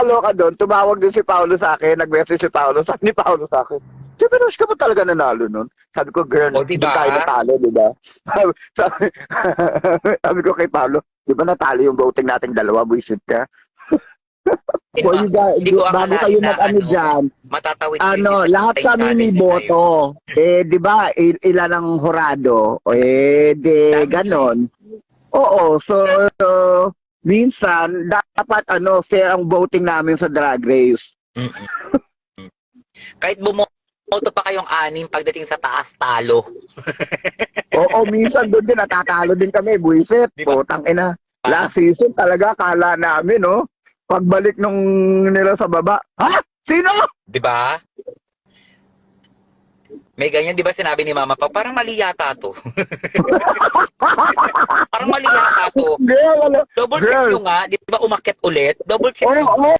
nakakaloka doon, tumawag din si Paolo sa akin, nag-message si Paolo sa ni Paolo sa akin. Pinush ka ba talaga nanalo nun? Sabi ko, girl, O, doon diba? tayo natalo, di ba? sabi, sabi ko kay Paolo, di ba natalo yung voting nating dalawa, buisit ka? Boy, Hindi ko bago akalain kayo na mag-ano dyan, matatawid ko yung lahat time kami may challenge na yun. boto. Di ba, ilan ang hurado? Di Dami ganon. Oo, so, minsan, dapat, fair ang voting namin sa Drag Race. Mm-mm. Kahit bumoto pa kayong anim pagdating sa taas, talo. Oo, minsan doon din, natatalo din kami, buisit. Di ba? Putang ina. Last season talaga, kala namin, no? Pagbalik nung nila sa baba, ha? Sino? Di ba? May ganyan, di ba sinabi ni Mama pa, parang mali yata to. Parang mali yata to. Girl, Double check girl. nyo nga, di ba umakyat ulit? Double check Oo, nyo. oo.